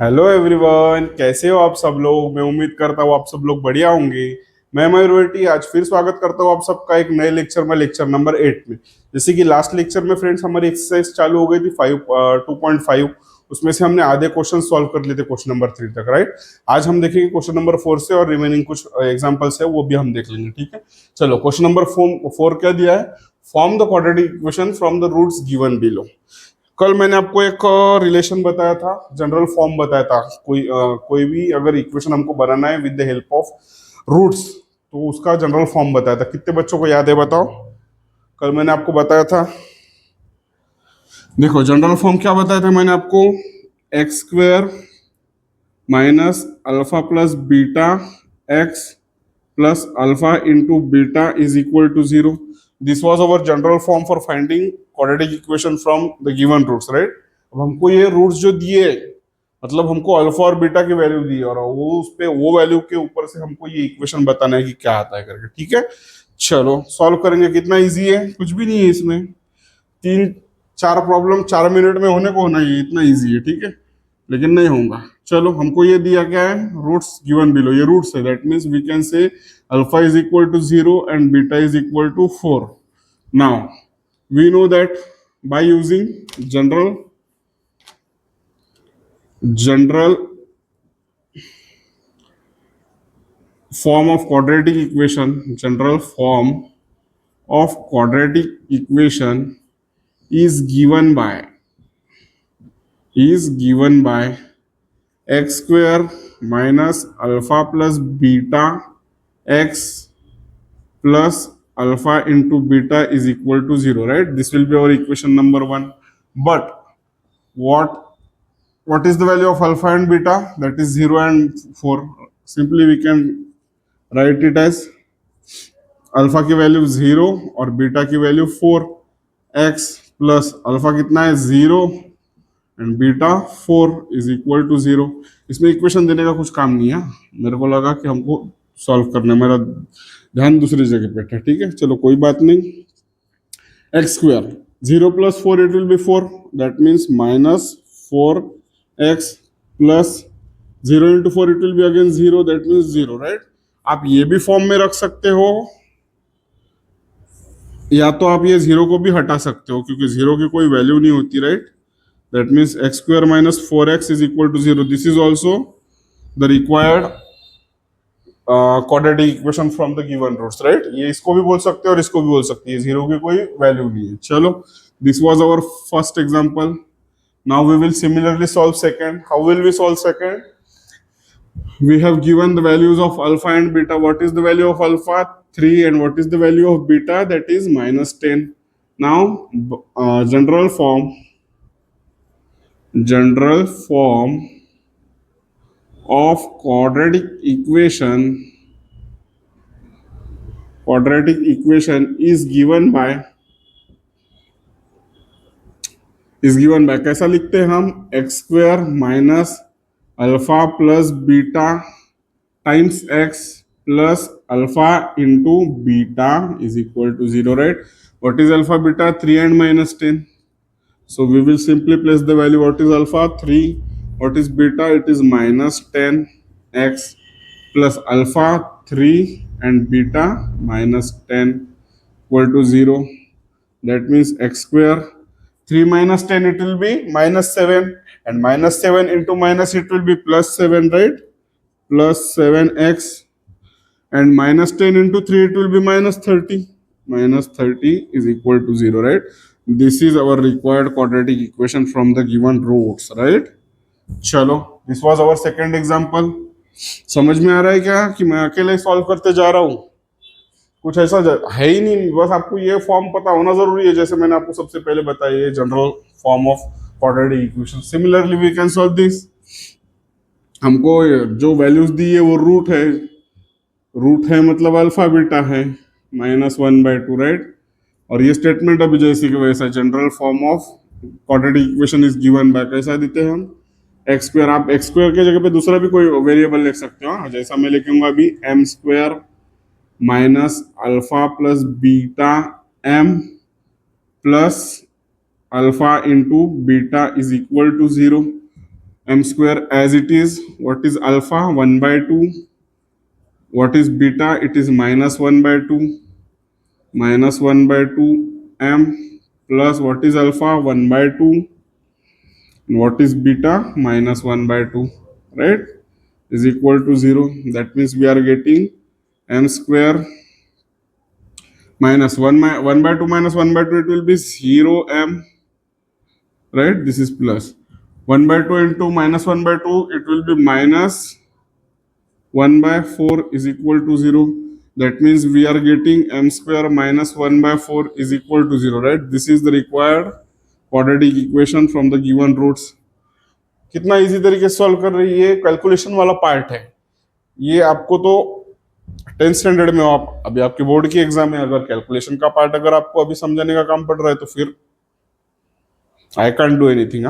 Hello everyone, कैसे हो आप सब लोग। मैं उम्मीद करता हूँ आप सब लोग बढ़िया होंगे। मैं मयूर वेटी आज फिर स्वागत करता हूँ आप सबका एक नए लेक्चर में, लेक्चर नंबर 8 में। जैसे कि लास्ट लेक्चर में फ्रेंड्स हमारी एक्सरसाइज चालू हो गई थी 2.5। उसमें से हमने आधे क्वेश्चन सॉल्व कर लिए थे क्वेश्चन नंबर 3 तक, राइट। आज हम देखेंगे क्वेश्चन नंबर 4 से, और रिमेनिंग कुछ एग्जाम्पल्स है वो भी हम देख लेंगे, ठीक है। चलो, क्वेश्चन नंबर 4 क्या दिया है। Form the quadratic equation from the roots given below. कल मैंने आपको एक रिलेशन बताया था, जनरल फॉर्म बताया था। कोई भी अगर इक्वेशन हमको बनाना है with the help of roots, तो उसका जनरल फॉर्म बताया था। कितने बच्चों को याद है बताओ। कल मैंने आपको बताया था। देखो, जनरल फॉर्म क्या बताया था मैंने आपको। X square minus alpha plus beta x plus alpha into beta is equal to zero. This was our general form for finding quadratic equation from the given roots, right. अब हमको ये roots जो दिए, मतलब हमको अल्फा और beta की value दी, और वो उस पे वो वैल्यू के ऊपर से हमको ये इक्वेशन बताना है कि क्या आता है करके, ठीक है। चलो सॉल्व करेंगे। कितना इजी है, कुछ भी नहीं है इसमें। तीन चार प्रॉब्लम 4 मिनट में होने को होना, ये इतना इजी है, ठीक है। लेकिन नहीं होगा। चलो, हमको ये दिया क्या है, रूट्स गिवन बिलो। ये रूट्स है, that means we can say alpha is equal to 0 and beta is equal to 4। Now we know that by using general form of quadratic equation, general form of quadratic equation is given by x square minus alpha plus beta x plus alpha into beta is equal to 0, right. This will be our equation number 1. But what is the value of alpha and beta? That is 0 and 4. Simply we can write it as alpha की value 0 और beta की value 4। X plus alpha कितना है 0 and beta 4 is equal to 0। इसमें equation देने का कुछ काम नहीं है। मेरे को लगा कि हमको सॉल्व करना है, मेरा ध्यान दूसरी जगह पे था, ठीक है। चलो कोई बात नहीं। X square 0 plus 4 it will be 4, that means minus 4x plus 0 into 4 it will be again 0, that means 0, right. आप ये भी फॉर्म में रख सकते हो, या तो आप ये 0 को भी हटा सकते हो, क्योंकि 0 की कोई वैल्यू नहीं होती, right. That means x square minus 4x is equal to 0। This is also the required quadratic equation from the given roots, right. ये इसको भी बोल सकते हो और इसको भी बोल सकते हैं, 0 की कोई वैल्यू नहीं है। चलो, this was our first example. Now we will similarly solve second. How will we solve second? We have given the values of alpha and beta. What is the value of alpha? 3. And what is the value of beta? That is minus 10. Now general form of quadratic equation is given by कैसा लिखते हैं हम? X square minus alpha plus beta times x plus alpha into beta is equal to 0, right. What is alpha beta? 3 and minus 10. So we will simply place the value. What is alpha? 3. What is beta? It is minus 10 x plus alpha 3 and beta minus 10 equal to 0. That means x square 3 minus 10 it will be minus 7, and minus 7 into minus it will be plus 7, right. Plus 7x and minus 10 into 3 it will be minus 30. Minus 30 is equal to 0, right. This is our required quadratic equation from the given roots, right. चलो, this was our second example. समझ में आ रहा है क्या कि मैं अकेले solve करते जा रहा हूँ? कुछ ऐसा है ही नहीं, बस आपको ये फॉर्म पता होना जरूरी है। जैसे मैंने आपको सबसे पहले बताया, ये general form of quadratic equation. Similarly we can solve this. हमको जो वैल्यूज दी है वो रूट है मतलब अल्फा बीटा है, -1/2, राइट। और ये स्टेटमेंट अभी जैसे कि वैसा general form of quadratic equation is given by, कैसा देते हैं हम? X square. आप एक्स स्क्वायर के जगह पे दूसरा भी कोई वेरिएबल लिख सकते हो, जैसा मैं लिखूंगा अभी m square minus alpha plus beta m plus alpha into beta is equal to 0। m square as it is. What is alpha? 1 by 2. What is beta? It is minus 1 by 2. Minus 1 by 2 m plus what is alpha? 1 by 2. And what is beta? Minus 1 by 2. Right? Is equal to 0. That means we are getting m square minus 1 by 2 minus 1 by 2, it will be 0 m. Right? This is plus 1 by 2 into minus 1 by 2, it will be minus 1 by 4 is equal to 0. That means we are getting m square minus 1 by 4 is equal to 0. Right? This is the required quadratic equation from the given roots. कितना easy तरीके से solve कर रही है, calculation वाला part है ये। आपको तो 10th स्टैंडर्ड में हो आप, अभी आपके बोर्ड की एग्जाम है, अगर कैलकुलेशन का पार्ट अगर आपको अभी समझाने का काम पड़ रहा है तो फिर I can't do anything.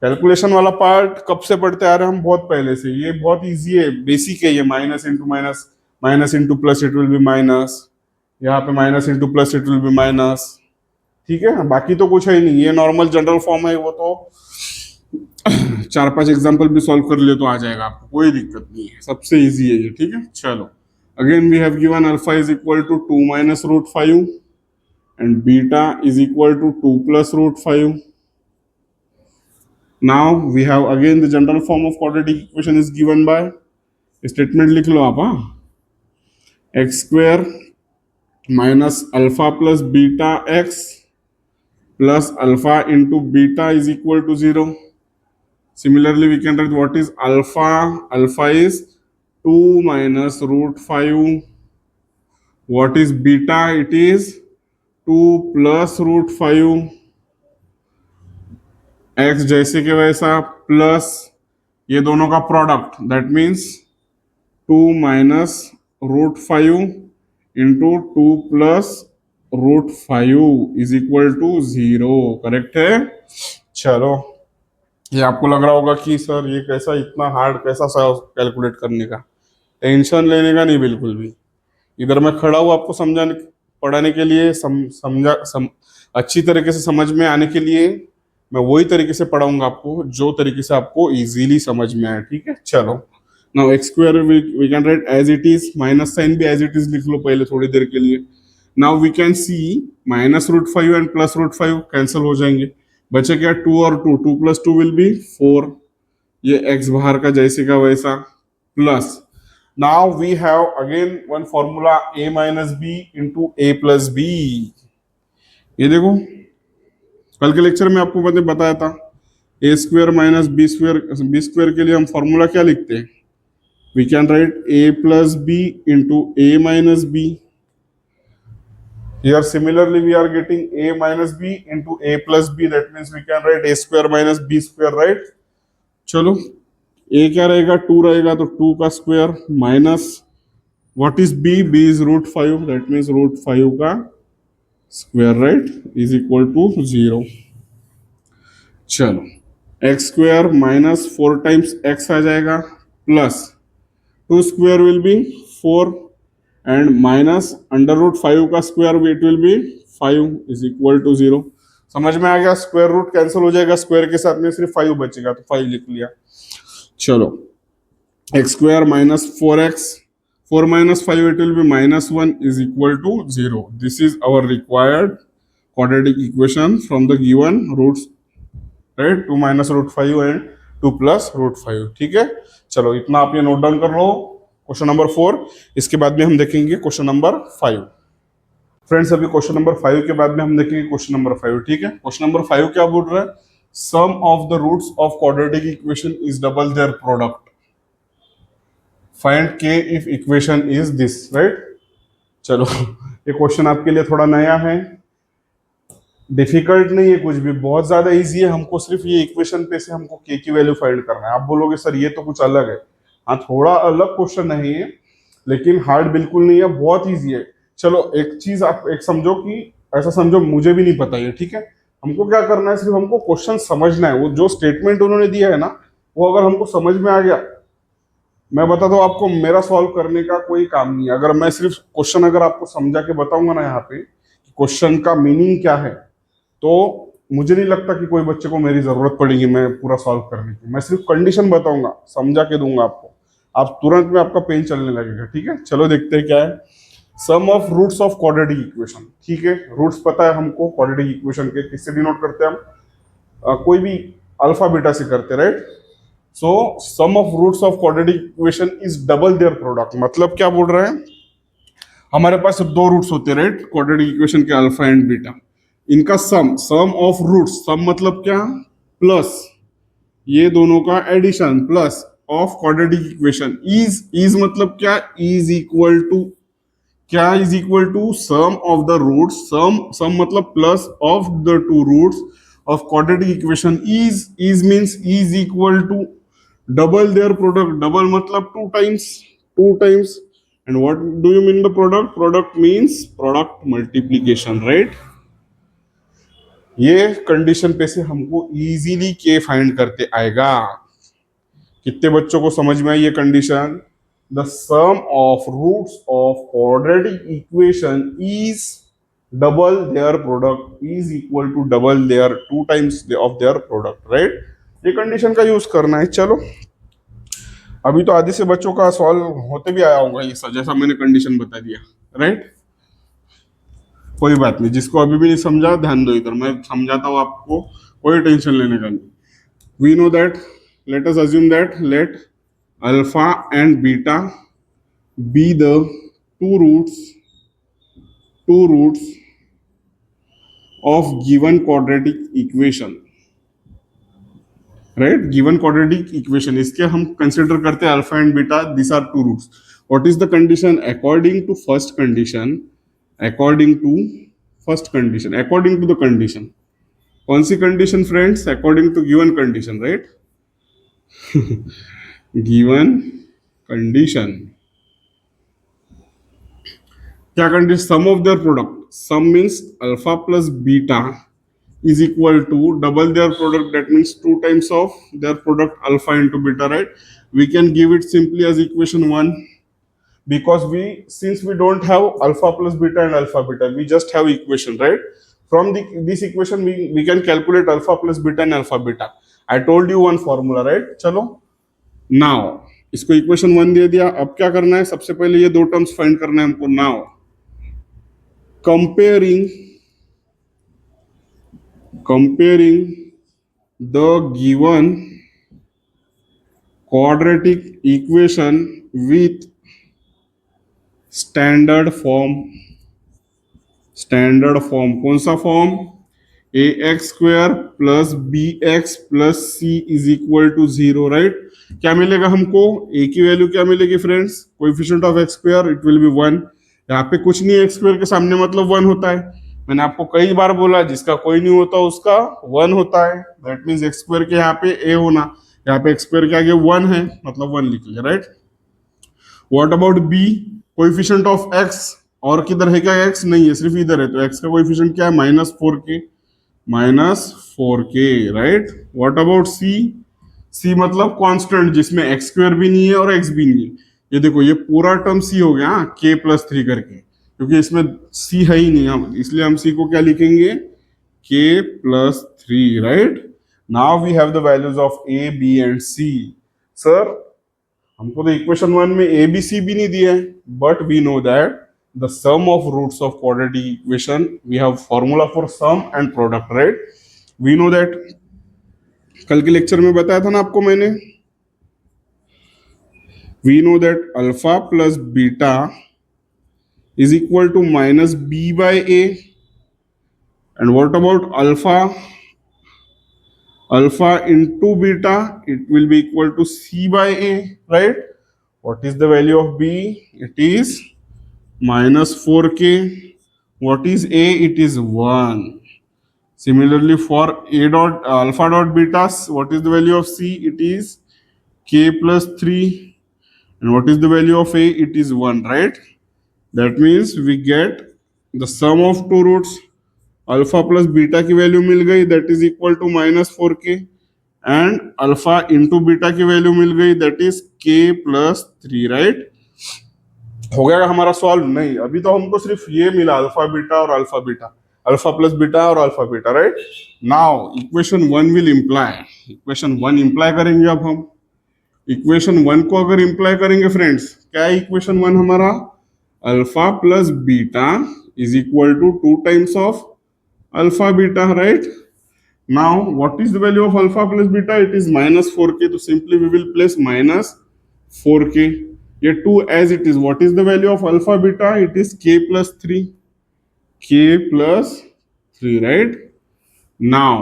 Calculation वाला पार्ट कब से पढ़ते आ रहे हैं हम? बहुत पहले से। ये बहुत इजी है, बेसिक है ये। Minus into minus, minus into plus it will B minus, यहाँ पे minus into plus it will B minus. ठीक है, बाकी तो कुछ है ही नहीं, ये नॉर्मल जनरल फॉर्म है, वो तो 4-5 एग्जाम्पल भी सॉल्व कर लिए तो आ जाएगा आपको, कोई दिक्कत नहीं है, सबसे इजी है ये। ठीक है, चलो again we have given alpha is equal to 2 minus root 5 and beta is equal to 2 plus root 5. Now we have again the general form of quadratic equation is given by statement लिख लो आप, x square minus alpha plus beta x plus alpha into beta is equal to 0. Similarly, we can write what is alpha. Alpha is 2 minus root 5. What is beta? It is 2 plus root 5. x जैसे के वैसा plus ये दोनों का product, that means 2 minus root 5 into 2 plus root 5 is equal to 0. Correct है? चलो, ये आपको लग रहा होगा कि सर ये कैसा, इतना हार्ड कैसा कैलकुलेट करने का? टेंशन लेने का नहीं बिल्कुल भी। इधर मैं खड़ा हूँ आपको समझाने पढ़ाने के लिए, अच्छी तरीके से समझ में आने के लिए मैं वही तरीके से पढ़ाऊंगा आपको जो तरीके से आपको इजीली समझ में आए। ठीक है, चलो now x square we can write as it is, minus sign भी एज इट इज लिख लो पहले थोड़ी देर के लिए। Now we can see minus root 5 and plus root 5 cancel हो जाएंगे, बचे क्या 2 और 2, 2 प्लस 2 विल बी 4, ये x बाहर का जैसे का वैसा plus. Now we have again one formula a minus b into a plus b. ये देखो कल के लेक्चर में आपको मैंने बताया था a square minus b square के लिए हम फॉर्मूला क्या लिखते हैं? We can write a plus b into a minus b. Here similarly we are getting a minus b into a plus b, that means we can write a square minus b square, right? चलो a क्या रहेगा? 2 रहेगा तो 2 का square minus what is b? b is root 5, that means root 5 का square, right, is equal to 0. चलो x square minus 4 times x आ जाएगा plus 2 square will be 4 and minus under root 5 का square it will be 5 is equal to 0. समझ में आ गया? Square root cancel हो जाएगा, स्क्वायर के साथ में सिर्फ 5 बचेगा तो 5 लिख लिया. चलो x square minus 4x, 4 minus 5 it will be minus 1 is equal to 0. This is our required quadratic equation from the given roots, right? 2 minus root 5 and 2 plus root 5. ठीक है, चलो इतना आप ये नोट डाउन कर लो. क्वेश्चन नंबर 4, इसके बाद में हम देखेंगे क्वेश्चन नंबर 5. फ्रेंड्स अभी क्वेश्चन नंबर 5 के बाद में हम देखेंगे क्वेश्चन नंबर 5. ठीक है, क्वेश्चन नंबर 5 क्या बोल रहा है? Sum of the roots of quadratic equation is double their product. Find K if equation is this, right. चलो ये क्वेश्चन आपके लिए थोड़ा नया है, डिफिकल्ट नहीं है कुछ भी, बहुत ज्यादा इजी है. हमको सिर्फ ये इक्वेशन पे से हमको के की वैल्यू फाइंड करना है. आप बोलोगे सर ये तो कुछ अलग है. हाँ, थोड़ा अलग क्वेश्चन नहीं है लेकिन हार्ड बिल्कुल नहीं है, बहुत इजी है. चलो एक चीज आप एक समझो कि ऐसा समझो मुझे भी नहीं पता ये, ठीक है. हमको क्या करना है, सिर्फ हमको क्वेश्चन समझना है. वो जो स्टेटमेंट उन्होंने दिया है ना, वो अगर हमको समझ में आ गया, मैं बता दो आपको, मेरा सॉल्व करने का कोई काम नहीं है. अगर मैं सिर्फ क्वेश्चन अगर आपको समझा के बताऊंगा ना यहाँ पे कि क्वेश्चन का मीनिंग क्या है, तो मुझे नहीं लगता कि कोई बच्चे को मेरी जरूरत पड़ेगी मैं पूरा सॉल्व करने की, मैं सिर्फ कंडीशन बताऊंगा, समझा के दूंगा आपको, आप तुरंत में आपका पेन चलने लगेगा। ठीक है, चलो देखते हैं क्या है। Sum of roots of quadratic equation. ठीक है, रूट्स पता है हमको क्वाड्रेटिक इक्वेशन के, किससे डिनोट करते हैं हम? कोई भी अल्फा बीटा से करते, right? So sum of roots of quadratic equation is double their product. मतलब क्या बोल रहे हैं, हमारे पास सिर्फ दो रूट्स होते हैं, राइट? क्वाड्रेटिक इक्वेशन के अल्फा एंड बीटा, इनका सम, सम ऑफ रूट्स, सम मतलब क्या? प्लस ये दोनों का addition, plus of quadratic equation, is मतलब क्या? इज इक्वल टू क्या? Is equal to sum of the roots, sum मतलब plus of the two roots of quadratic equation, is means is equal to double their product, double मतलब two times, two times. And what do you mean the product? Product means product multiplication, right? ये condition पे से हमको easily के find करते आएगा। कितने बच्चों को समझ में आई ये condition? The sum of roots of quadratic equation is double their product, is equal to double their, two times of their product, right? ये कंडीशन का यूज करना है। चलो, अभी तो आधे से बच्चों का सॉल्व होते भी आया होगा ये, जैसा मैंने कंडीशन बता दिया, राइट? कोई बात नहीं, जिसको अभी भी नहीं समझा ध्यान दो इधर, मैं समझाता हूँ आपको, कोई टेंशन लेने का नहीं। We know that, let us assume that, let alpha and beta be the two roots of given quadratic equation, right? Given quadratic equation, इसके हम consider करते हैं alpha and beta, these are two roots. What is the condition? According to first condition, according to first condition, according to the condition, कौन सी condition friends? According to given condition, right? Given condition, क्या condition? Sum of their product, sum means alpha plus beta is equal to double their product, that means two times of their product alpha into beta, right? We can give it simply as equation 1 because since we don't have alpha plus beta and alpha beta, we just have equation, right? From this equation we can calculate alpha plus beta and alpha beta. I told you one formula, right? चलो, now इसको equation 1 दे दिया, अब क्या करना है? सबसे पहले ये दो टर्म्स फाइंड करना है हमको। Now comparing the given quadratic equation with standard form, standard form कौन सा form? A x square plus b x plus C is equal to 0, right? क्या मिलेगा हमको? ए की वैल्यू क्या मिलेगी friends? Coefficient of x square, it will be 1। यहाँ पे कुछ नहीं है, एक्स स्क्वायर के सामने मतलब 1 होता है। मैंने आपको कई बार बोला, जिसका कोई नहीं होता उसका 1 होता है, दैट मीन्स एक्स स्क्वायर के यहाँ पे ए होना, यहाँ पे एक्स स्क्वायर के आगे 1 है, मतलब 1 लिख लिया, right? What about b? Coefficient of x, और किधर है क्या? एक्स नहीं है, सिर्फ इधर है, तो एक्स का कोएफिशिएंट क्या है? -4k, -4k, right? What about C? C मतलब कांस्टेंट, जिसमें एक्स स्क्वायर भी नहीं है और एक्स भी नहीं है। ये देखो, ये पूरा टर्म सी हो गया k + 3 करके, क्योंकि इसमें सी है ही नहीं, हम इसलिए हम सी को क्या लिखेंगे? k + 3, right? Now we have the values of a, b and c। Sir, हमको तो इक्वेशन 1 में a, b, c भी नहीं दिया है, but we know that the sum of roots of quadratic equation, we have formula for sum and product, right? We know that, कल के lecture में बताया था ना आपको मैंने, we know that alpha plus beta is equal to -b by a, and what about alpha? Alpha into beta, it will be equal to c by a, right? What is the value of b? It is -4k. What is a? It is 1. Similarly, for a dot alpha dot beta, what is the value of c? It is k + 3. And what is the value of a? It is 1, right? That means we get the sum of two roots, alpha plus beta की value मिल गई, that is equal to -4k, and alpha into beta की value मिल गई, that is k + 3, right? हो गया हमारा solve? नहीं, अभी तो हमको सिर्फ ये मिला, अल्फा बीटा और alpha beta. Alpha plus beta और alpha beta, right. Now equation 1 will imply, equation 1 imply करेंगे अब हम। इक्वेशन 1 को अगर इम्प्लाई करेंगे फ्रेंड्स, क्या है इक्वेशन 1 हमारा? Alpha plus beta is equal to 2 times of alpha beta, right. Now, what is the value of alpha plus beta? It is minus 4k. So simply we will place minus 4k. ये 2 as it is. What is the value of alpha beta? It is k plus 3. K plus 3, right? Now,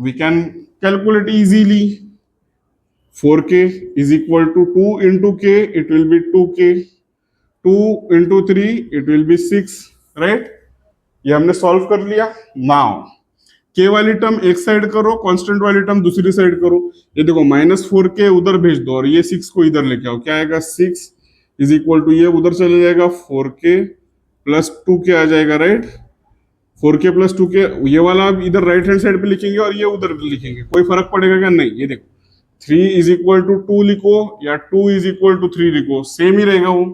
we can calculate easily. 4k is equal to 2 into k. It will be 2k. 2 into 3, it will be 6, right? ये हमने solve कर लिया। Now, के वाली term एक side करो, constant वाली term दूसरी साइड करो। ये देखो -4k उधर भेज दो और ये 6 को इधर लेके आओ, क्या आएगा? 6 इज इक्वल टू, ये उधर चले जाएगा 4k प्लस 2k आ जाएगा, राइट। 4k प्लस 2k, ये वाला आप इधर राइट हैंड साइड पे लिखेंगे और ये उधर लिखेंगे, कोई फर्क पड़ेगा क्या? नहीं। ये देखो 3 इज इक्वल टू 2 लिखो या 2 इज इक्वल टू 3 लिखो, सेम ही रहेगा वो।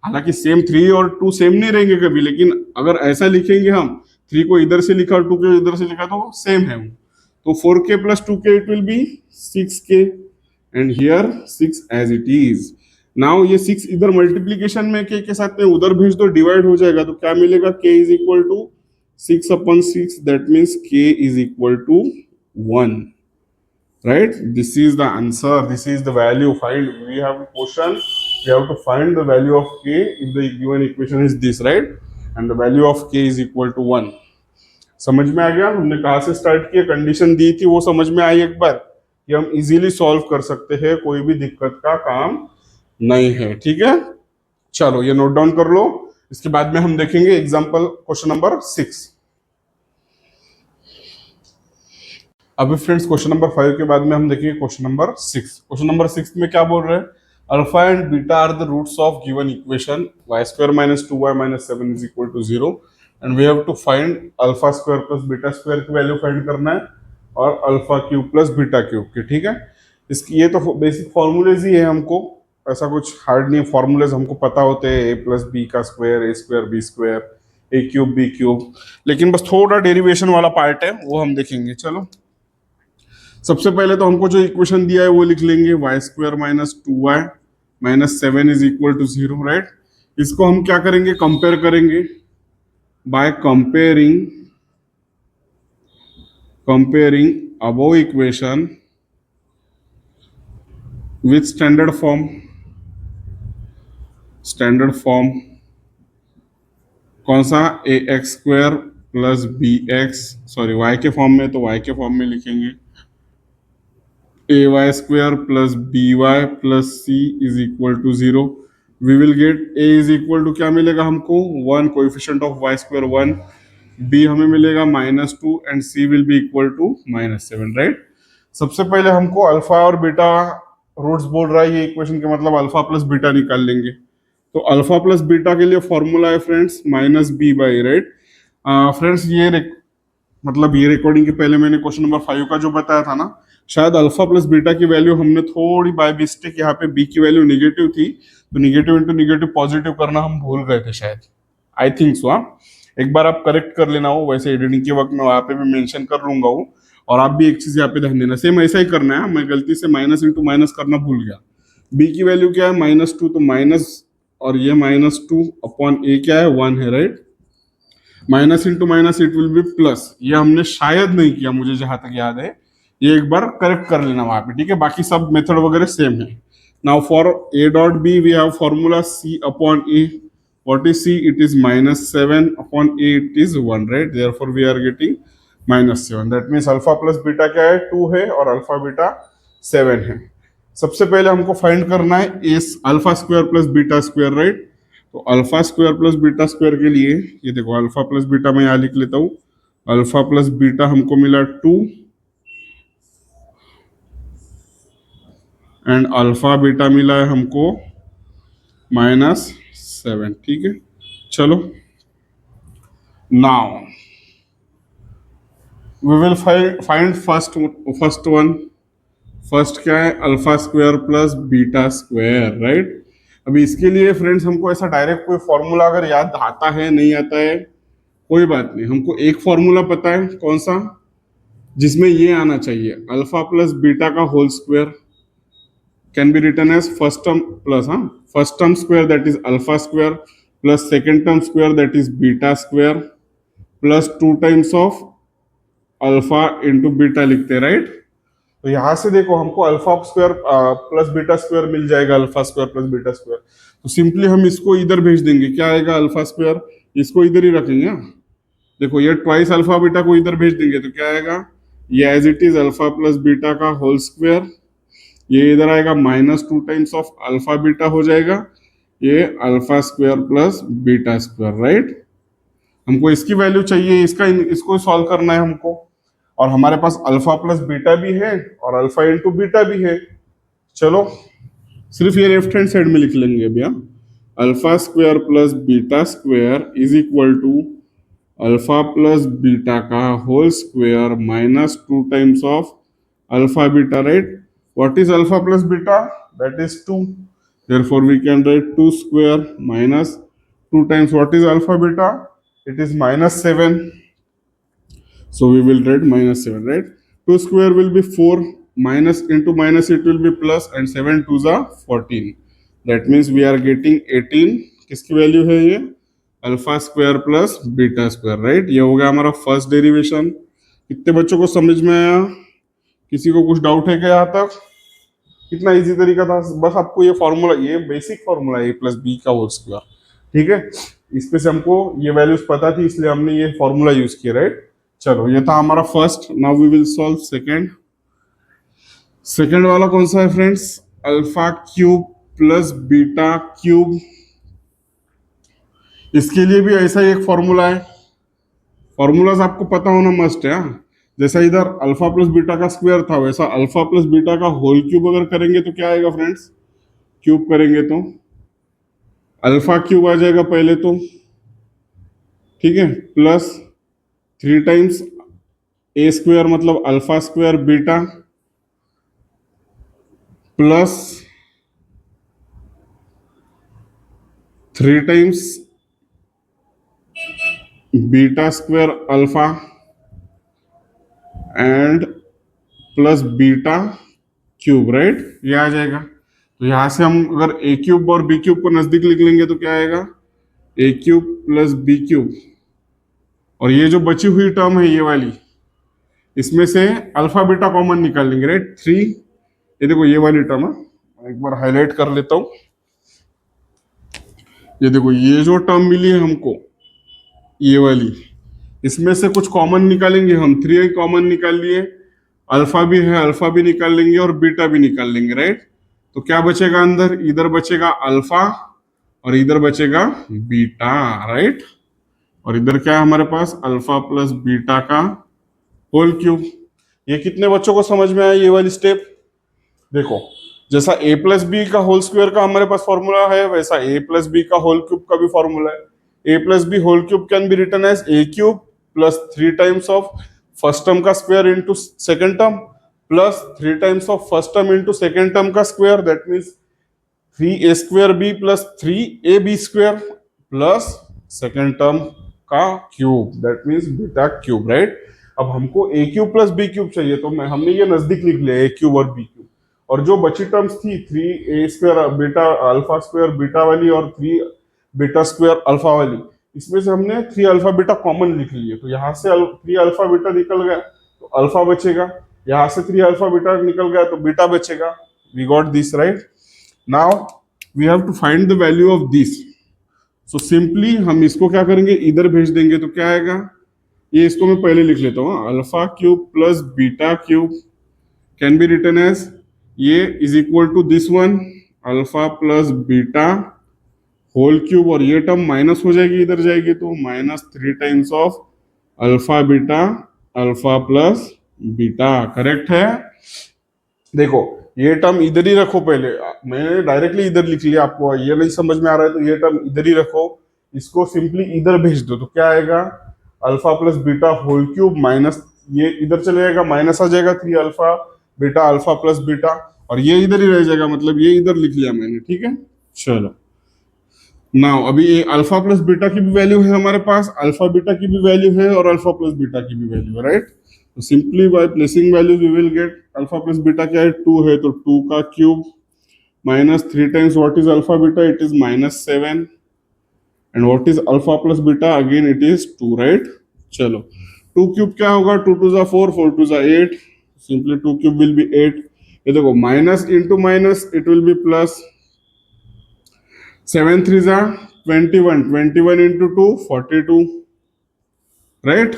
हालांकि सेम 3 और 2 सेम नहीं रहेंगे कभी, लेकिन अगर ऐसा लिखेंगे हम, 3 को इधर से लिखा और 2 को इधर से लिखा तो सेम है वो। तो 4k plus 2k it will be 6k and here 6 as it is. Now ये 6 इधर मल्टीप्लीकेशन में k के साथ में उधर भेज दो, डिवाइड हो जाएगा, तो क्या मिलेगा? k is equal to 6/6, that means k is equal to 1, right? This is the answer, this is the value. Find, we have a question, we have to find the value of k if the given equation is this, right? And the value of k is equal to 1. समझ में आ गया? हमने कहाँ से start किया, condition दी थी, वो समझ में आई एक बार कि हम इजीली सॉल्व कर सकते हैं, कोई भी दिक्कत का काम नहीं है, ठीक है। चलो ये नोट डाउन कर लो, इसके बाद में हम देखेंगे एग्जांपल क्वेश्चन नंबर 6। अभी फ्रेंड्स क्वेश्चन नंबर 5 के बाद में हम देखेंगे क्वेश्चन नंबर 6। क्वेश्चन नंबर 6 में क्या बोल रहे हैं? Alpha and beta are the roots of given equation y² minus 2y minus 7 is equal to 0 and we have to find alpha square plus beta square की वैल्यू फाइंड करना है और alpha cube plus beta cube की, ठीक है। इसकी ये तो बेसिक फॉर्मूलेज ही है, हमको ऐसा कुछ हार्ड नहीं है, फॉर्मूलेज हमको पता होते हैं, a प्लस बी का square, a square B square, a cube B cube, लेकिन बस थोड़ा डेरिवेशन वाला पार्ट है वो हम देखेंगे। चलो सबसे पहले तो हमको जो इक्वेशन दिया है वो लिख लेंगे, y² minus 2y minus 7 is equal to 0, right. इसको हम क्या करेंगे? कंपेयर करेंगे by comparing above equation with standard form कौन सा? ax² plus bx, sorry y के फॉर्म में, तो y के फॉर्म में लिखेंगे ay² plus by plus c is equal to 0. We will get a is equal to क्या मिलेगा हमको? 1, कोएफिशिएंट ऑफ y² 1, b हमें मिलेगा -2 and c will be equal to -7, right. सबसे पहले हमको अल्फा और बीटा रूट्स बोल रहा है ये इक्वेशन के, मतलब अल्फा प्लस बीटा निकाल लेंगे। तो अल्फा प्लस बीटा के लिए फॉर्मूला है फ्रेंड्स -b/, राइट। फ्रेंड्स मतलब ये रिकॉर्डिंग के पहले मैंने क्वेश्चन नंबर 5 का जो बताया था ना, शायद अल्फा प्लस बीटा की वैल्यू हमने थोड़ी बाय मिस्टेक, यहाँ पे बी की वैल्यू नेगेटिव थी तो नेगेटिव इंटू नेगेटिव पॉजिटिव करना हम भूल गए थे शायद, आई थिंक सो। एक बार आप करेक्ट कर लेना हो, वैसे एडिटिंग के वक्त मैं वहाँ पे भी मेंशन कर लूंगा वो, और आप भी एक चीज यहाँ पे ध्यान देना, सेम ऐसा ही करना है। मैं गलती से माइनस इंटू माइनस करना भूल गया। बी की वैल्यू क्या है? -2, तो माइनस और ये -2 अपॉन ए क्या है? 1 है, right. Minus into minus it will B plus, ये हमने शायद नहीं किया, मुझे जहां तक याद है, ये एक बार करेक्ट कर लेना वहां पे, ठीक है। बाकी सब मेथड वगैरह सेम है। Now for a dot b we have formula c upon a, what is c? It is -7 upon a, it is 1, right. Therefore we are getting -7, that means alpha plus beta क्या है? 2 है और alpha beta 7 है। सबसे पहले हमको find करना है alpha square plus beta square, right. तो alpha square plus beta square के लिए ये देखो, अल्फा प्लस बीटा मैं यहाँ लिख लेता हूँ। अल्फा प्लस बीटा हमको मिला 2 एंड अल्फा बीटा मिला है हमको -7, ठीक है। चलो now we will find first one. First क्या है? Alpha square plus beta square, right. अभी इसके लिए फ्रेंड्स हमको ऐसा डायरेक्ट कोई फॉर्मूला अगर याद आता है नहीं आता है कोई बात नहीं, हमको एक फॉर्मूला पता है कौन सा, जिसमें ये आना चाहिए, अल्फा प्लस बीटा का whole square can be written as first term plus, हाँ, first term square that is alpha square plus second term square that is beta square plus 2 times of alpha into beta लिखते हैं, right. तो यहां से देखो हमको alpha square plus beta square मिल जाएगा, alpha square plus beta square. तो सिंपली हम इसको इधर भेज देंगे, क्या आएगा, अल्फा स्क्वायर, इसको इधर ही रखेंगे, हाँ। देखो ये ट्वाइस अल्फा बीटा को इधर भेज देंगे तो क्या आएगा, ये as it is alpha plus beta का होल स्क्वायर, ये इधर आएगा -2 टाइम्स ऑफ अल्फा बीटा हो जाएगा, ये alpha square plus beta square, right. हमको इसकी वैल्यू चाहिए, इसको सॉल्व करना है हमको, और हमारे पास अल्फा प्लस बीटा भी है और अल्फा इंटू बीटा भी है। चलो सिर्फ ये लेफ्ट हैंड साइड में लिख लेंगे अभी, हम alpha square plus beta square is equal to alpha plus beta का whole square -2 times of alpha beta, right. What is alpha plus beta, that is 2, therefore we can write 2 square minus 2 times what is alpha beta, it is -7, so we will write -7, right. 2 square will be 4, minus into minus it will be plus, and 7 2s are 14, that means we are getting 18, किसकी value है ये, alpha square plus beta square, right. ये हो गया हमारा first derivation. कितने बच्चों को समझ में आया, किसी को कुछ डाउट है क्या यहाँ तक, कितना इजी तरीका था, बस आपको ये फॉर्मूला, ये बेसिक फॉर्मूला ए प्लस बी का होल स्क्वायर, ठीक है, इस पे से हमको ये वैल्यूज पता थी इसलिए हमने ये फॉर्मूला यूज किया, राइट। चलो ये था हमारा first, now we will solve second. Second वाला कौन सा है friends, alpha cube plus beta cube. इसके लिए भी ऐसा ही एक फॉर्मूला है, फॉर्मूलाज आपको पता होना मस्ट है, हाँ? जैसा इधर अल्फा प्लस बीटा का स्क्वायर था, वैसा अल्फा प्लस बीटा का होल क्यूब अगर करेंगे तो क्या आएगा फ्रेंड्स, क्यूब करेंगे तो अल्फा क्यूब आ जाएगा पहले तो, ठीक है, प्लस 3 टाइम्स ए स्क्वायर मतलब alpha square beta plus 3 times beta square alpha and plus beta cube, right, ये आ जाएगा। तो यहां से हम अगर ए क्यूब और बी क्यूब को नजदीक लिख लेंगे तो क्या आएगा, ए क्यूब प्लस बी क्यूब, और ये जो बची हुई टर्म है ये वाली, इसमें से अल्फा बीटा कॉमन निकाल लेंगे, राइट, 3, ये देखो ये वाली टर्म है, एक बार हाईलाइट कर लेता हूं, ये देखो ये जो टर्म मिली है हमको ये वाली, इसमें से कुछ कॉमन निकालेंगे हम, 3 कॉमन निकाल लिए, अल्फा भी है, अल्फा भी निकाल लेंगे और बीटा भी निकाल लेंगे, राइट। तो क्या बचेगा अंदर, इधर बचेगा अल्फा और इधर बचेगा बीटा, राइट, और इधर क्या है हमारे पास, अल्फा प्लस बीटा का होल क्यूब। ये कितने बच्चों को समझ में आया ये वाली स्टेप, देखो जैसा a प्लस बी का होल स्क्वायर का हमारे पास फॉर्मूला है, वैसा a प्लस बी का होल क्यूब का भी फॉर्मूला है। a plus B whole cube can be written as a cube plus 3 times of first term का square into second term plus 3 times of first term into second term का square, that means 3a square B plus 3ab square plus second term का cube, that means beta cube, right. अब हमको a cube plus b cube चाहिए, तो हमने ये नजदीक लिख लिया a क्यूब और b क्यूब, और जो बची टर्म्स थी 3a square beta alpha square beta वाली और 3 बीटा स्क्वायर अल्फा वाली, इसमें से हमने 3 अल्फा बीटा कॉमन लिख लिए, तो यहाँ से 3 अल्फा बीटा निकल गया तो अल्फा बचेगा, यहाँ से 3 अल्फा बीटा निकल गया तो बीटा बचेगा, we got this, right. Now we have to find the value of this, so simply हम इसको क्या करेंगे, इधर भेज देंगे तो क्या आएगा, ये इसको मैं पहले लिख लेता हूँ, alpha cube plus beta cube can be written as, ये is equal to this one alpha plus beta whole cube, और ये टर्म माइनस हो जाएगी, इधर जाएगी तो -3 times of alpha beta alpha plus beta, correct है। देखो ये टर्म इधर ही रखो, पहले मैंने डायरेक्टली इधर लिख लिया, आपको ये नहीं समझ में आ रहा है तो ये टर्म इधर ही रखो, इसको सिंपली इधर भेज दो तो क्या आएगा, alpha plus beta whole cube minus, ये इधर चले जाएगा, माइनस आ जाएगा 3 alpha beta alpha plus beta, और ये इधर ही रह जाएगा, मतलब ये इधर लिख लिया मैंने, ठीक है। चलो नाउ अभी ये अल्फा प्लस बीटा की भी वैल्यू है हमारे पास, अल्फा बीटा की भी वैल्यू है और अल्फा प्लस बीटा की भी वैल्यू है, राइट? तो simply by placing values we will get alpha plus beta क्या है, 2 है, तो 2 का cube minus 3 times what is alpha beta, it is -7, and what is alpha plus beta, again it is 2, right? चलो 2 cube क्या होगा, 2 to जा 4, 4 to जा 8, सिंपली 2 क्यूब विल बी 8। ये देखो minus into minus it will B plus, 7 3 जा 21, 21 into 2 42, right?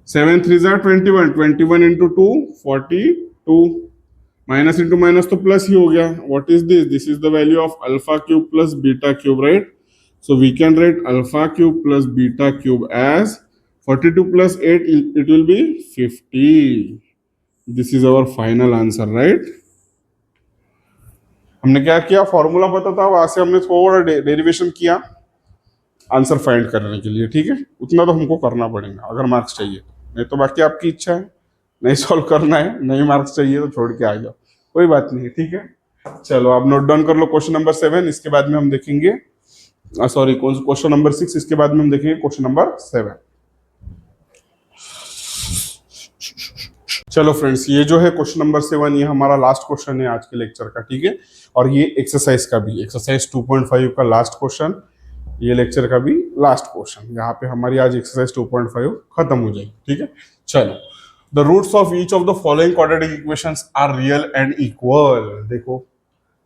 7 3 जा 21, 21 into 2 42, minus into minus तो प्लस ही हो गया। What is this, this is the value of alpha cube plus beta cube, right? So we can write alpha cube plus beta cube as 42 plus 8 it will be 50। This is our final answer, right? हमने क्या किया, formula पता था, वहां से हमने थोड़ा derivation किया आंसर फाइंड करने के लिए, ठीक है? उतना तो हमको करना पड़ेगा अगर मार्क्स चाहिए तो, नहीं तो बाकी आपकी इच्छा है, नहीं सॉल्व करना है, नहीं मार्क्स चाहिए तो छोड़ के आ जाओ, कोई बात नहीं, ठीक है? चलो आप नोट डाउन कर लो क्वेश्चन नंबर 7, इसके बाद में हम देखेंगे, सॉरी क्वेश्चन नंबर 6, इसके बाद में हम देखेंगे क्वेश्चन नंबर 7। चलो फ्रेंड्स, ये जो है क्वेश्चन नंबर 7, ये हमारा लास्ट क्वेश्चन है आज के लेक्चर का, ठीक है? और ये एक्सरसाइज का भी, एक्सरसाइज 2.5 का लास्ट क्वेश्चन, ये लेक्चर का भी लास्ट क्वेश्चन, यहाँ पे हमारी आज एक्सरसाइज 2.5 खत्म हो जाएगी, ठीक है? चलो, the roots of each of the following quadratic equations are real and equal. देखो,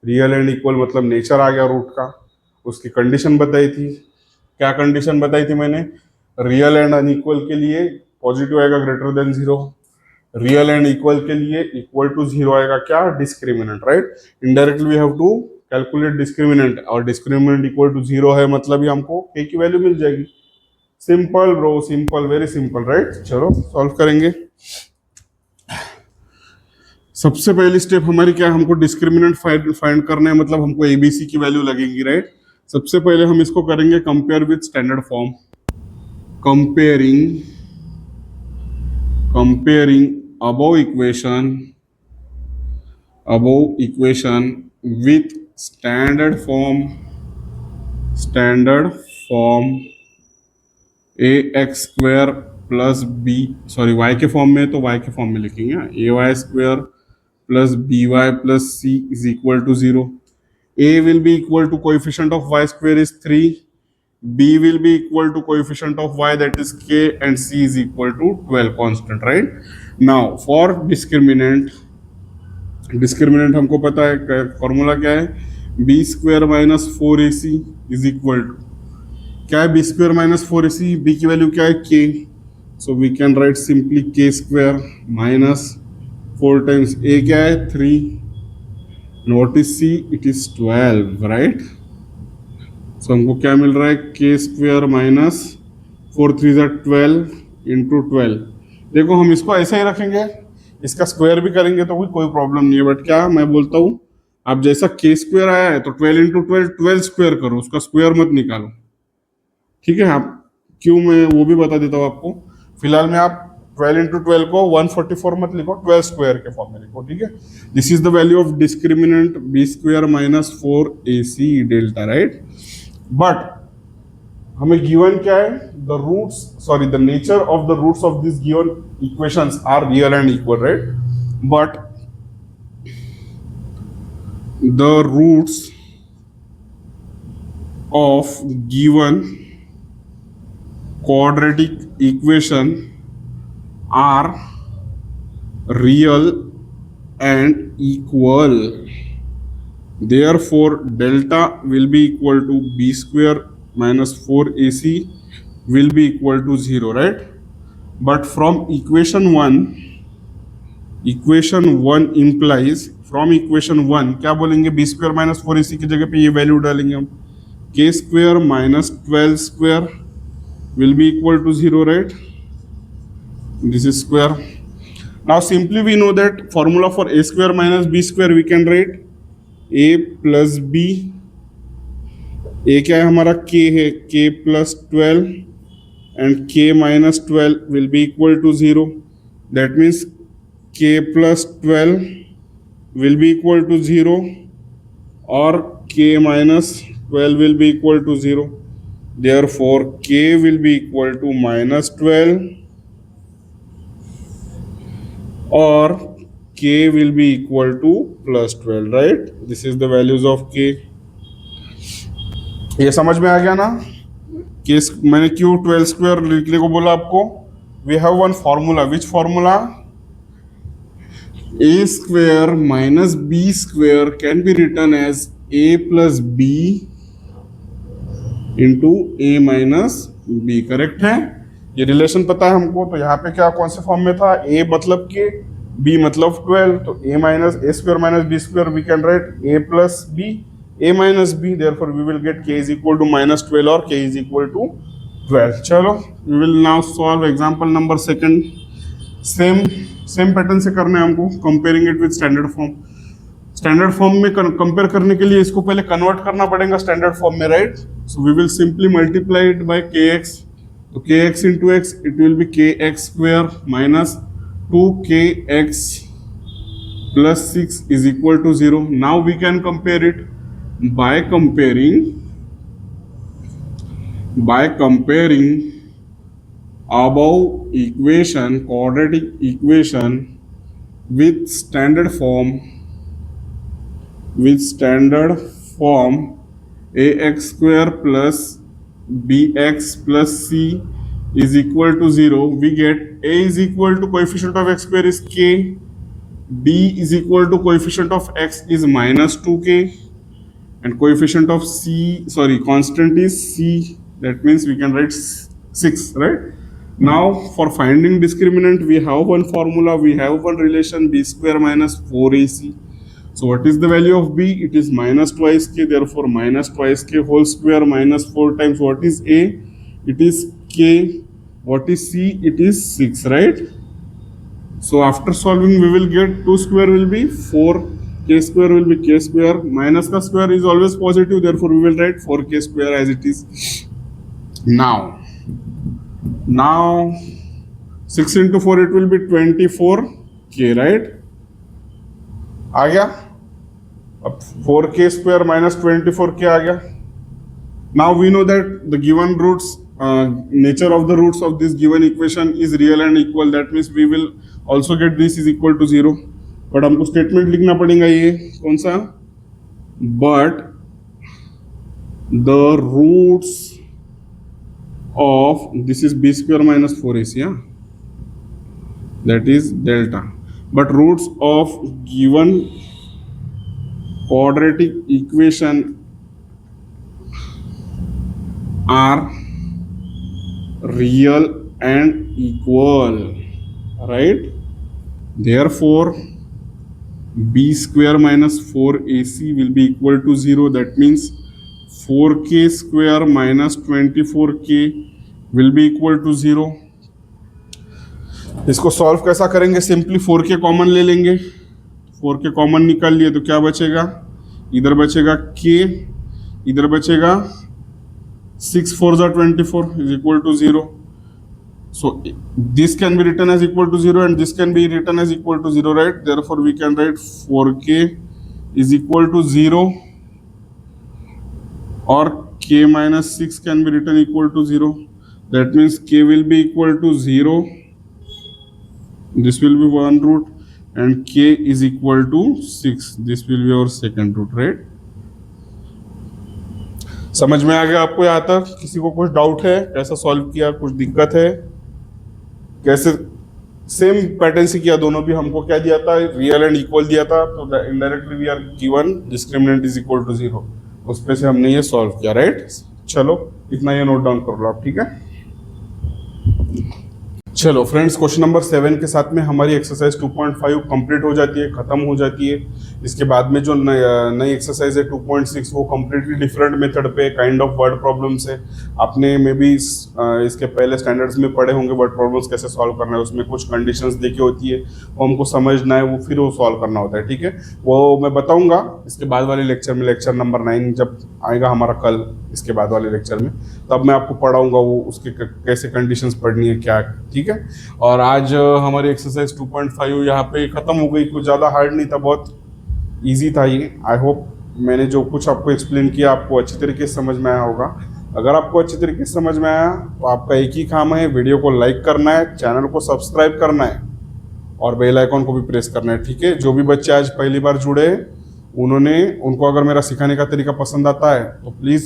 रियल एंड इक्वल मतलब नेचर आ गया रूट का, उसकी कंडीशन बताई थी, क्या कंडीशन बताई थी मैंने, रियल एंड अनइक्वल के लिए पॉजिटिव आएगा greater than 0, real and equal के लिए इक्वल टू 0 आएगा क्या, discriminant, right? Indirectly we have to calculate discriminant, और डिस्क्रिमिनेंट इक्वल टू 0 है मतलब ही हमको k की वैल्यू मिल जाएगी। Simple bro, simple, very simple, right? चलो सॉल्व करेंगे। सबसे पहली स्टेप हमारी क्या है, हमको डिस्क्रिमिनेंट फाइंड करना है, मतलब हमको एबीसी की वैल्यू लगेगी, राइट? सबसे पहले हम इसको करेंगे compare with standard form, comparing above equation with standard form ax square plus B, sorry y के फॉर्म में, तो y के फॉर्म में लिखेंगे, A Y square plus B Y plus C is equal to 0। a will be equal to coefficient of y square is 3, b will be equal to coefficient of y that is k, and c is equal to 12 constant, right? Now for discriminant हमको पता है formula क्या है, B square minus 4ac is equal to क्या है, B square minus 4ac, B की value क्या है, K, so we can write simply K square minus 4 times A क्या है 3, not is C, it is 12, right? So हमको क्या मिल रहा है, के स्क्वायर माइनस 4 3 12 इंटू 12। देखो हम इसको ऐसा ही रखेंगे, इसका स्क्वायर भी करेंगे तो कोई प्रॉब्लम नहीं है, बट क्या मैं बोलता हूँ, आप जैसा के स्क्वायर आया है तो 12 इंटू 12 12 स्क्वायर करो, उसका स्क्वायर मत निकालो, ठीक है? आप क्यों, मैं वो भी बता देता हूँ आपको। फिलहाल में आप 12 इंटू 12 को 144 मत लिखो, 12 स्क्वायर के फॉर्म में लिखो, ठीक है? This is the value of discriminant B square minus 4ac delta, right? But हमें गिवन क्या है, the roots, sorry the nature of the roots of this given equations are real and equal, right? But the roots of given quadratic equation are real and equal, therefore delta will be equal to b square minus 4ac will be equal to 0, right? But from equation 1 implies, from equation 1 क्या बोलेंगे, b square minus 4ac की जगह पे ये value डालेंगे हम, k square minus 12 square will be equal to 0, right? This is square. Now simply we know that formula for a square minus b square, we can write a plus b, a क्या है हमारा, k है, k plus 12 and k minus 12 will be equal to 0, that means k plus 12 will be equal to 0 or k minus 12 will be equal to 0. Therefore k will be equal to minus 12 or k will be equal to plus 12, right? This is the values of k. ये समझ में आ गया ना? Case मैंने क्यों 12 square लिखने को बोला आपको? We have one formula. Which formula? a square minus b square can be written as a plus b into a minus b. Correct है? ये रिलेशन पता है हमको. तो यहाँ पे क्या कौन से फॉर्म में था? a मतलब k, b मतलब 12. तो a minus a square minus b square we can write a plus b, a minus b. Therefore we will get k is equal to minus 12 or k is equal to 12. चलो, we will now solve example number second. Same pattern से करना है हमको, comparing it with standard form. Standard form में compare करने के लिए इसको पहले कन्वर्ट करना पड़ेगा स्टैंडर्ड फॉर्म में, right? So we will simply multiply it by kx. तो kx into x it will be kx square minus 2kx plus 6 is equal to 0. Now we can compare it by comparing above equation, quadratic equation with standard form ax square plus bx plus c is equal to 0. We get a is equal to coefficient of x square is k, b is equal to coefficient of x is minus 2k, and coefficient of constant is c. That means we can write 6, right? Now for finding discriminant we have one formula, we have one relation b square minus 4ac. So what is the value of b? It is minus twice k. Therefore minus twice k whole square minus 4 times what is a? It is k. What is c? It is 6, right? So after solving we will get 2 square will be 4, k square will be k square, minus the square is always positive, therefore we will write 4k square as it is. Now 6 into 4 it will be 24k, right? आ गया. अब 4k square minus 24k आ गया. Now we know that the given roots, nature of the roots of this given equation is real and equal. That means we will also get this is equal to 0. But हमको statement लिखना पड़ेगा. ये कौन सा? But the roots of this is b square minus 4ac, yeah? That is delta. But roots of given quadratic equation are real and equal, right? Therefore b square minus 4ac will be equal to 0. That means 4k square minus 24k will be equal to 0. इसको solve कैसा करेंगे? Simply 4k common ले लेंगे. 4k common निकाल लिए तो क्या बचेगा? इधर बचेगा k, इधर बचेगा 6 4 जा 24 is equal to 0. So this can be written as equal to 0 and this can be written as equal to 0, right? Therefore we can write 4k is equal to 0. Or k minus 6 can be written equal to 0. That means k will be equal to 0. This will be one root and k is equal to 6. This will be our second root, right? समझ में आ गया आपको यहाँ तक? किसी को कुछ doubt है? कैसा सॉल्व किया? कुछ दिक्कत है? कैसे सेम पैटर्न से किया? दोनों भी हमको क्या दिया था? रियल एंड इक्वल दिया था. तो indirectly we are given discriminant is equal to 0. उस पे से हमने ये सॉल्व किया, राइट? चलो इतना ये नोट डाउन कर लो आप, ठीक है? चलो फ्रेंड्स, क्वेश्चन नंबर 7 के साथ में हमारी एक्सरसाइज 2.5 कंप्लीट हो जाती है, खत्म हो जाती है. इसके बाद में जो नई एक्सरसाइज है 2.6 वो कम्प्लीटली डिफरेंट मेथड पे काइंड ऑफ वर्ड प्रॉब्लम्स है. आपने मे बी इसके पहले स्टैंडर्ड्स में पढ़े होंगे वर्ड प्रॉब्लम्स कैसे सॉल्व करना है. उसमें कुछ कंडीशंस देखी होती है, वो हमको समझना है, वो फिर वो सॉल्व करना होता है, ठीक है? वो मैं बताऊंगा इसके बाद वाले लेक्चर में. लेक्चर नंबर 9 जब आएगा हमारा कल, इसके बाद वाले लेक्चर में, तब मैं आपको पढ़ाऊंगा वो उसके कैसे कंडीशंस पढ़नी है, क्या, ठीक है? और आज हमारी एक्सरसाइज 2.5 यहाँ पे खत्म हो गई. कुछ ज़्यादा हार्ड नहीं था, बहुत इजी था ये. आई होप मैंने जो कुछ आपको एक्सप्लेन किया आपको अच्छी तरीके से समझ में आया होगा। अगर आपको अच्छी तरीके से समझ में आया तो आपका एक ही काम है, वीडियो को लाइक करना है, चैनल को सब्सक्राइब करना है और बेल आइकॉन को भी प्रेस करना है, ठीक है। जो भी बच्चे आज पहली बार जुड़े उनको अगर मेरा सिखाने का तरीका पसंद आता है तो प्लीज़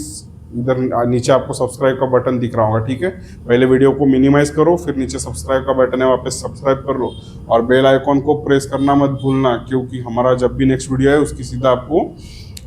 इधर नीचे आपको सब्सक्राइब का बटन दिख रहा होगा, ठीक है। पहले वीडियो को मिनिमाइज करो, फिर नीचे सब्सक्राइब का बटन है वहाँ पे सब्सक्राइब कर लो और बेल आइकॉन को प्रेस करना मत भूलना, क्योंकि हमारा जब भी नेक्स्ट वीडियो है उसकी सीधा आपको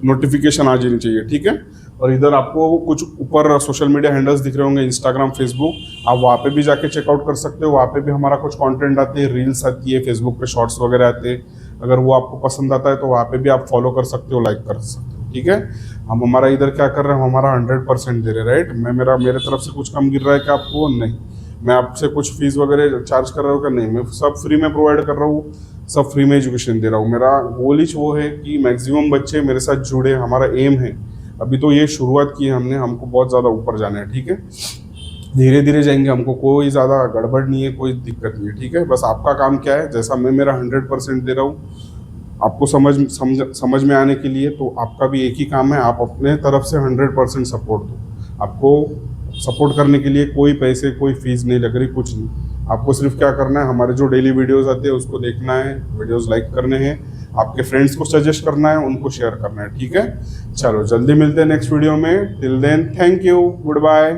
नोटिफिकेशन आ जानी चाहिए, ठीक है। और इधर आपको कुछ ऊपर सोशल मीडिया हैंडल्स दिख रहे होंगे, इंस्टाग्राम, फेसबुक, आप वहाँ पे भी जाके चेकआउट कर सकते हो। वहाँ पे भी हमारा कुछ कंटेंट आते हैं, रील्स आती है, फेसबुक पे शॉर्ट्स वगैरह आते हैं। अगर वो आपको पसंद आता है तो वहाँ पे भी आप फॉलो कर सकते हो, लाइक कर सकते हो, ठीक है। हम हमारा इधर क्या कर रहे हैं, हम हमारा 100% दे रहे हैं, राइट। मेरे तरफ से कुछ कम गिर रहा है क्या आपको? नहीं। मैं आपसे कुछ फीस वगैरह चार्ज कर रहा हूँ क्या? नहीं, मैं सब फ्री में प्रोवाइड कर रहा हूँ, सब फ्री में एजुकेशन दे रहा हूँ। मेरा गोल ही वो है कि मैक्सिमम बच्चे मेरे साथ जुड़े, हमारा एम है। अभी तो ये शुरुआत की है हमने, हमको बहुत ज़्यादा ऊपर जाना है, ठीक है। धीरे धीरे जाएंगे, हमको कोई ज़्यादा गड़बड़ नहीं है, कोई दिक्कत नहीं है, ठीक है। बस आपका काम क्या है, जैसा मैं मेरा 100% दे रहा हूँ आपको समझ में आने के लिए, तो आपका भी एक ही काम है, आप अपने तरफ से 100% सपोर्ट दो। आपको सपोर्ट करने के लिए कोई पैसे, कोई फीस नहीं लग रही, कुछ नहीं। आपको सिर्फ क्या करना है, हमारे जो डेली वीडियोस आते हैं उसको देखना है, वीडियोस लाइक करने हैं, आपके फ्रेंड्स को सजेस्ट करना है, उनको शेयर करना है, ठीक है। चलो जल्दी मिलते हैं नेक्स्ट वीडियो में। Till then thank you, good bye.